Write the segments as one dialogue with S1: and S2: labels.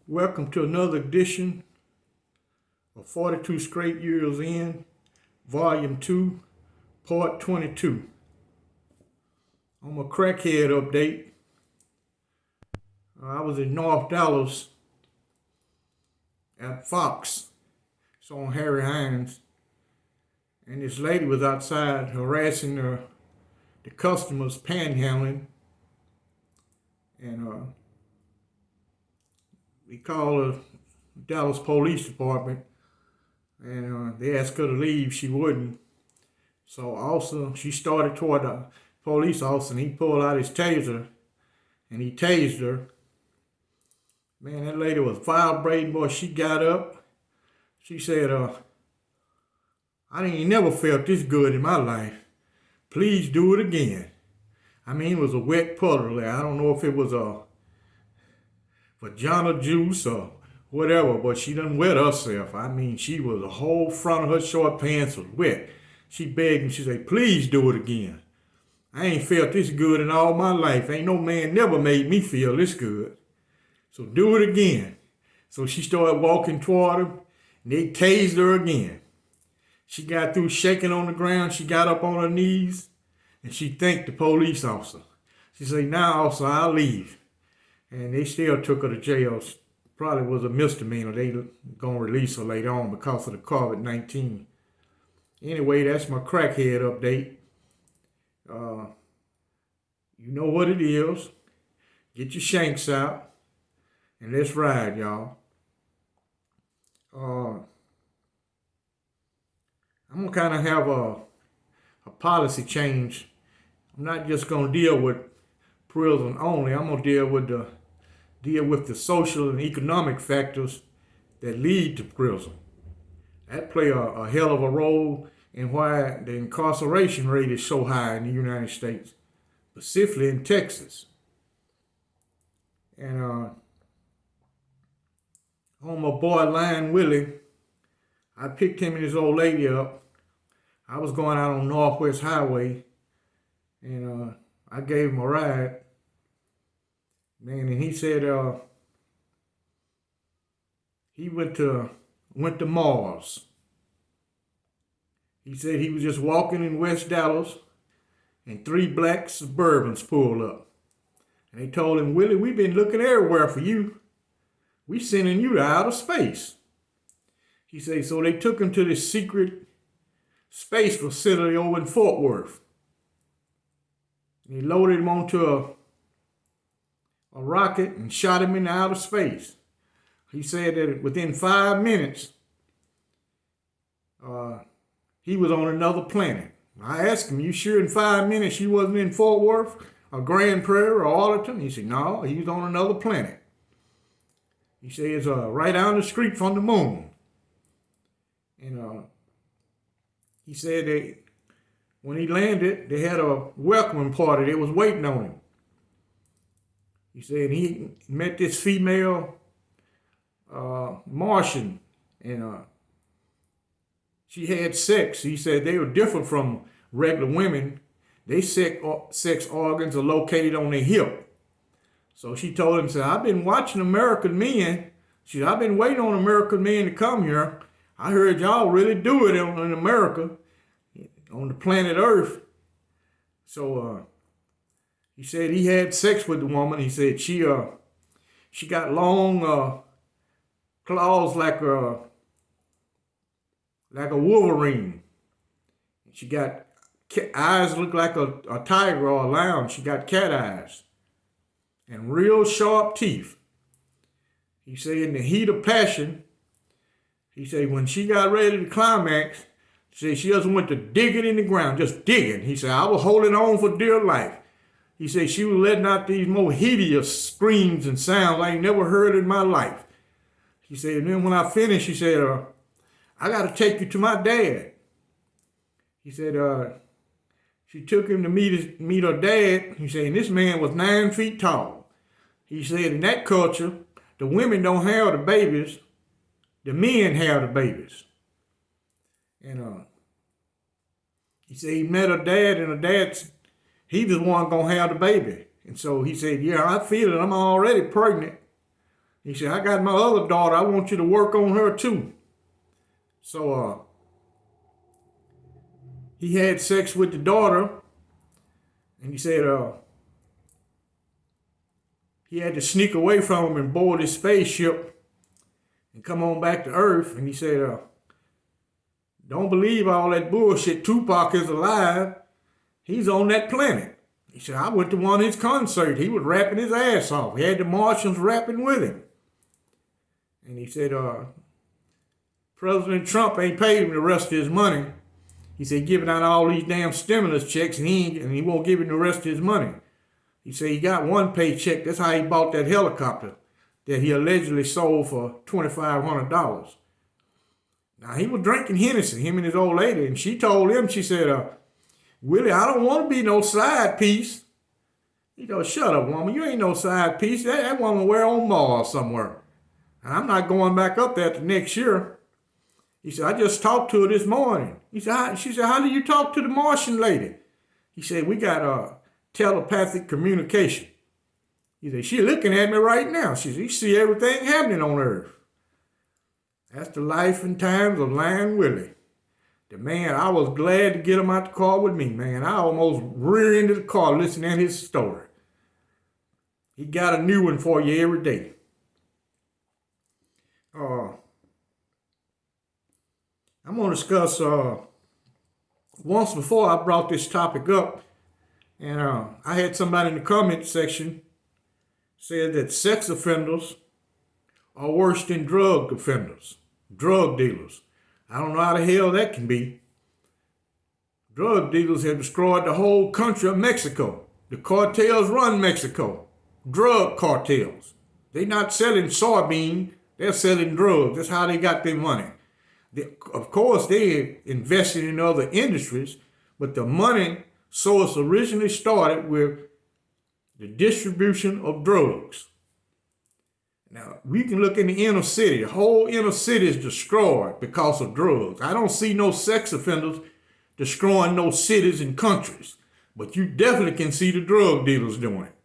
S1: Welcome to another edition of 42 Straight Years In, Volume 2, Part 22. On my Crackhead update, I was in North Dallas at Fox. It's on Harry Hines. And this lady was outside harassing the customers, panhandling. And we called the Dallas Police Department, and they asked her to leave. She wouldn't. So also, she started toward the police officer, and he pulled out his taser, and he tased her. Man, that lady was vibrating, boy. She got up. She said, I ain't never felt this good in my life. Please do it again. I mean, it was a wet puddle there. I don't know if it was a vagina juice or whatever, but she done wet herself. I mean, she was, the whole front of her short pants was wet. She begged him, she said, please do it again. I ain't felt this good in all my life. Ain't no man never made me feel this good. So do it again. So she started walking toward him, and they tased her again. She got through shaking on the ground. She got up on her knees, and she thanked the police officer. She said, now, officer, I'll leave. And they still took her to jail. Probably was a misdemeanor. They gonna release her later on because of the COVID-19. Anyway, that's my Crackhead update. You know what it is. Get your shanks out, and let's ride, y'all. I'm gonna kind of have a policy change. I'm not just gonna deal with prison only. I'm gonna deal with the social and economic factors that lead to prison. That play a hell of a role in why the incarceration rate is so high in the United States, specifically in Texas. And on my boy Lion Willie, I picked him and his old lady up. I was going out on Northwest Highway, and I gave him a ride. Man, and he said he went to Mars. He said he was just walking in West Dallas, and 3 black Suburbans pulled up. And they told him, Willie, we've been looking everywhere for you. We sending you to outer space. He said, so they took him to this secret space facility over in Fort Worth. And he loaded him onto a rocket and shot him into outer space. He said that within 5 minutes, he was on another planet. I asked him, you sure in 5 minutes you wasn't in Fort Worth or Grand Prairie or Arlington? He said, no, he was on another planet. He said, it's right down the street from the moon. And he said that when he landed, they had a welcoming party. They was waiting on him. He said he met this female Martian, and she had sex. He said they were different from regular women. They sex organs are located on their hip. So she told him, said, I've been watching American men. She said, I've been waiting on American men to come here. I heard y'all really do it in America, on the planet Earth. So he said he had sex with the woman. He said she got long claws like a wolverine. She got eyes look like a tiger or a lion. She got cat eyes and real sharp teeth. He said in the heat of passion, he said when she got ready to climax, he said she just went to digging in the ground, just digging. He said, I was holding on for dear life. He said she was letting out these more hideous screams and sounds I ain't never heard in my life. He said, and then when I finished, he said, I got to take you to my dad. He said, she took him to meet her dad. He said, and this man was 9 feet tall. He said, in that culture, the women don't have the babies. The men have the babies. And he said he met her dad, and her dad's, he was the one gonna have the baby. And so he said, yeah, I feel it. I'm already pregnant. He said, I got my other daughter. I want you to work on her too. So he had sex with the daughter, and he said he had to sneak away from him and board his spaceship and come on back to Earth. And he said, don't believe all that bullshit. Tupac is alive. He's on that planet. He said, I went to one of his concerts. He was rapping his ass off. He had the Martians rapping with him. And he said, President Trump ain't paid him the rest of his money. He said, giving out all these damn stimulus checks, and he won't give him the rest of his money. He said he got one paycheck. That's how he bought that helicopter that he allegedly sold for $2,500. Now, he was drinking Hennessy, him and his old lady, and she told him, she said, Willie, I don't want to be no side piece. He told, shut up, woman. You ain't no side piece. That woman wear on Mars somewhere. And I'm not going back up there the next year. He said, I just talked to her this morning. She said, how do you talk to the Martian lady? He said, we got telepathic communication. He said, she's looking at me right now. She said, you see everything happening on Earth. That's the life and times of Lion Willie. The man, I was glad to get him out the car with me, man. I almost rear ended the car listening to his story. He got a new one for you every day. I'm going to discuss, once before I brought this topic up, and I had somebody in the comment section said that sex offenders are worse than drug offenders, drug dealers. I don't know how the hell that can be. Drug dealers have destroyed the whole country of Mexico. The cartels run Mexico. Drug cartels. They're not selling soybean, they're selling drugs. That's how they got their money. Of course, they invested in other industries, but the money source originally started with the distribution of drugs. Now, we can look in the inner city. The whole inner city is destroyed because of drugs. I don't see no sex offenders destroying no cities and countries, but you definitely can see the drug dealers doing it.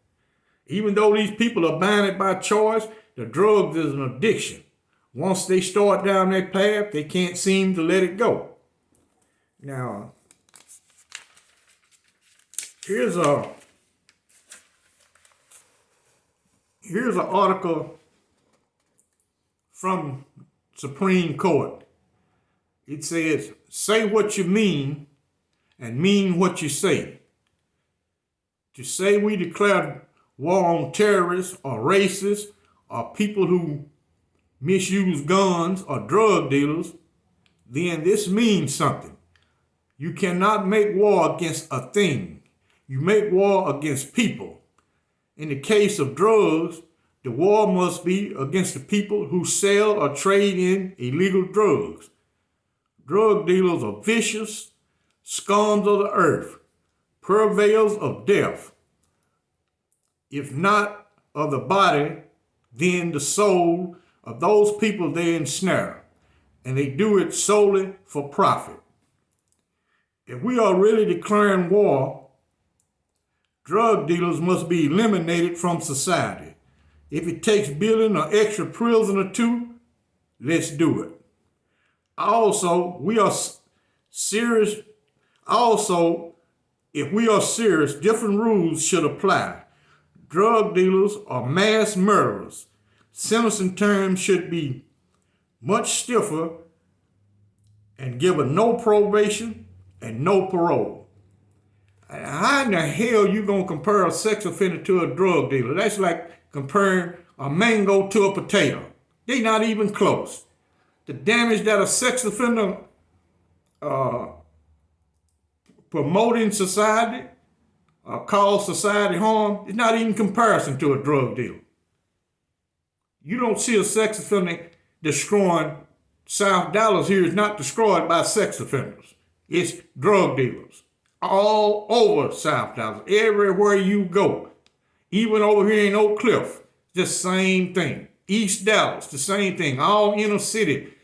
S1: Even though these people are buying it by choice, the drugs is an addiction. Once they start down that path, they can't seem to let it go. Now, here's an article from Supreme Court. It says, say what you mean and mean what you say. To say we declare war on terrorists or racists or people who misuse guns or drug dealers, then this means something. You cannot make war against a thing. You make war against people. In the case of drugs, the war must be against the people who sell or trade in illegal drugs. Drug dealers are vicious, scums of the earth, purveyors of death. If not of the body, then the soul of those people they ensnare, and they do it solely for profit. If we are really declaring war, drug dealers must be eliminated from society. If it takes building an extra prison or two, let's do it. Also, if we are serious, different rules should apply. Drug dealers are mass murderers. Sentencing terms should be much stiffer and given no probation and no parole. How in the hell you gonna compare a sex offender to a drug dealer? That's like comparing a mango to a potato. They're not even close. The damage that a sex offender promoting society cause society harm is not even comparison to a drug dealer. You don't see a sex offender destroying South Dallas here is not destroyed by sex offenders. It's drug dealers. All over South Dallas, everywhere you go. Even over here in Oak Cliff, the same thing. East Dallas, the same thing. All inner city,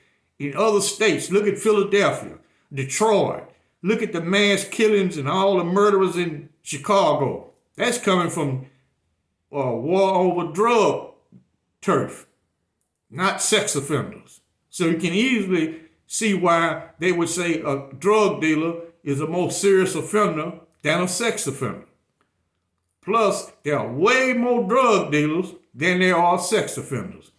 S1: in other states. Look at Philadelphia, Detroit. Look at the mass killings and all the murderers in Chicago. That's coming from war over drug turf. not sex offenders. So you can easily see why they would say a drug dealer is a more serious offender than a sex offender. Plus, there are way more drug dealers than there are sex offenders.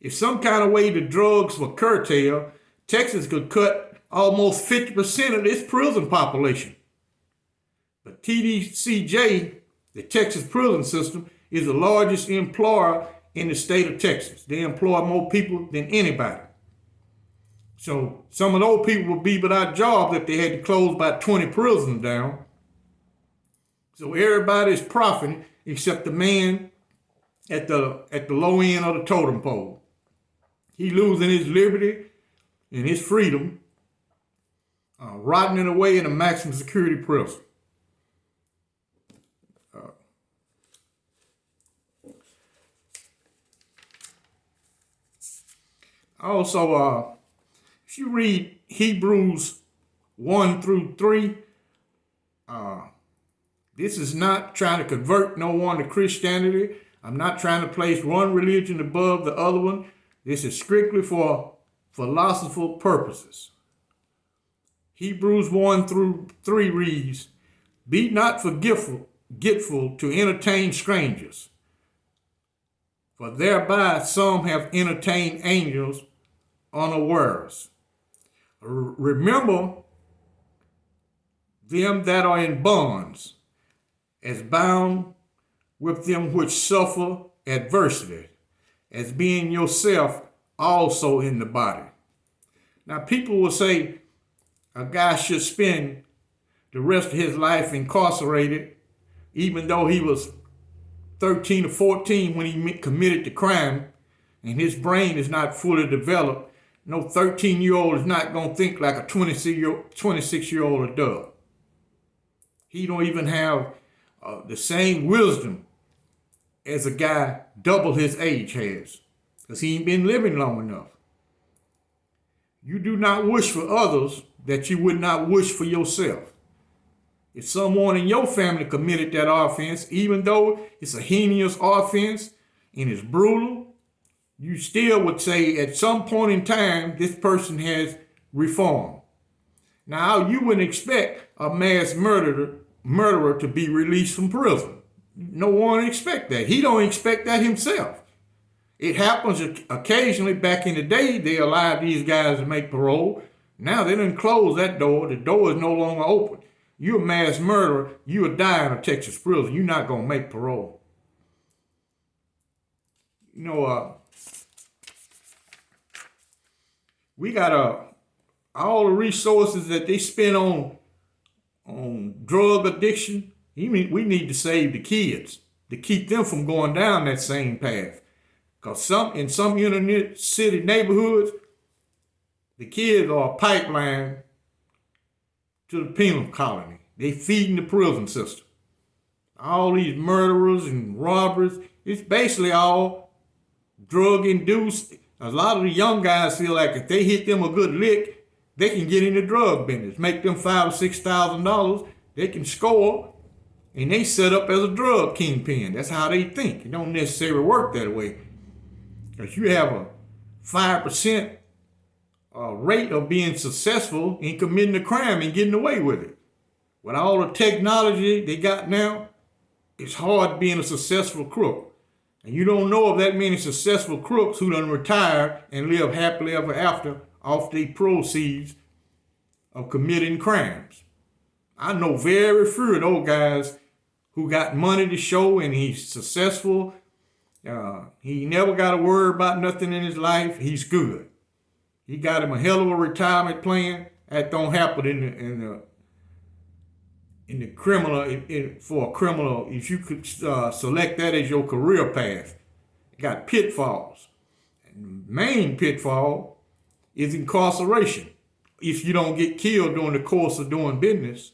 S1: If some kind of way the drugs were curtailed, Texas could cut almost 50% of its prison population. But TDCJ, the Texas prison system, is the largest employer in the state of Texas. They employ more people than anybody. So some of those people would be without jobs if they had to close about 20 prisons down. So everybody's profiting except the man at the low end of the totem pole. He losing his liberty and his freedom, rotting away in a maximum security prison. Also, if you read Hebrews 1-3, this is not trying to convert no one to Christianity. I'm not trying to place one religion above the other one. This is strictly for philosophical purposes. Hebrews 1-3 reads, "Be not forgetful to entertain strangers, for thereby some have entertained angels unawares. Remember them that are in bonds, as bound with them which suffer adversity, as being yourself also in the body." Now, people will say a guy should spend the rest of his life incarcerated, even though he was 13 or 14 when he committed the crime, and his brain is not fully developed. No 13-year-old is not going to think like a 26-year-old adult. He don't even have the same wisdom as a guy double his age has, because he ain't been living long enough. You do not wish for others that you would not wish for yourself. If someone in your family committed that offense, even though it's a heinous offense and it's brutal, you still would say at some point in time, this person has reformed. Now, you wouldn't expect a mass murderer to be released from prison. No one expect that. He don't expect that himself. It happens occasionally. Back in the day, they allowed these guys to make parole. Now they done close that door. The door is no longer open. You're a mass murderer. You will die in a Texas prison. You're not going to make parole. You know, we got all the resources that they spend on drug addiction. We need to save the kids to keep them from going down that same path. Because in some inner city neighborhoods, the kids are a pipeline to the penal colony. They feeding the prison system. All these murderers and robbers, it's basically all drug induced. A lot of the young guys feel like if they hit them a good lick, they can get in the drug business, make them $5,000 or $6,000. They can score, and they set up as a drug kingpin. That's how they think. It don't necessarily work that way. Because you have a 5% rate of being successful in committing a crime and getting away with it. With all the technology they got now, it's hard being a successful crook. And you don't know of that many successful crooks who done retire and live happily ever after off the proceeds of committing crimes. I know very few of those guys who got money to show and he's successful. He never got to worry about nothing in his life. He's good. He got him a hell of a retirement plan. That don't happen in the criminal for a criminal. If you could select that as your career path, it got pitfalls. And the main pitfall is incarceration. If you don't get killed during the course of doing business,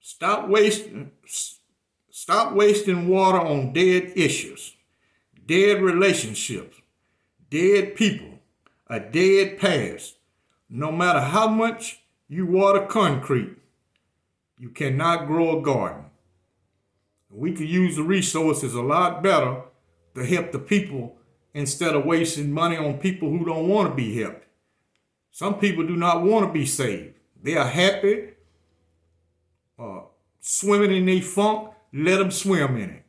S1: stop wasting water on dead issues, dead relationships, dead people, a dead past. No matter how much you water concrete, you cannot grow a garden. We could use the resources a lot better to help the people instead of wasting money on people who don't want to be helped. Some people do not want to be saved. They are happy swimming in their funk. Let them swim in it.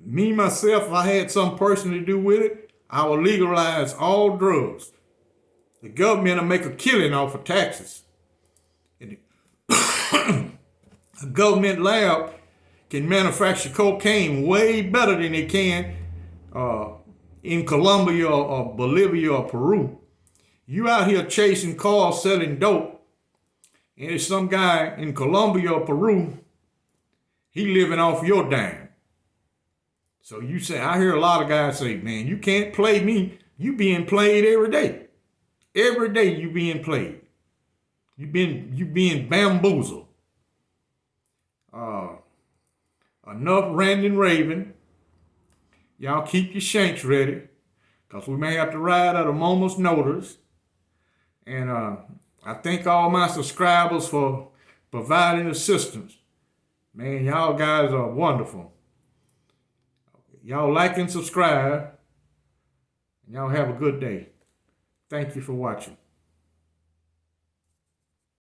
S1: Me, myself, if I had some person to do with it, I would legalize all drugs. The government will make a killing off of taxes. And a government lab can manufacture cocaine way better than they can in Colombia or Bolivia or Peru. You out here chasing cars selling dope, and there's some guy in Colombia or Peru, he living off your dime. So you say, I hear a lot of guys say, man, you can't play me. You being played every day. Every day you being played. You being bamboozled. Enough ranting raving. Y'all keep your shanks ready, because we may have to ride at a moment's notice. And I thank all my subscribers for providing assistance. Man, y'all guys are wonderful. Y'all like and subscribe. And y'all have a good day. Thank you for watching.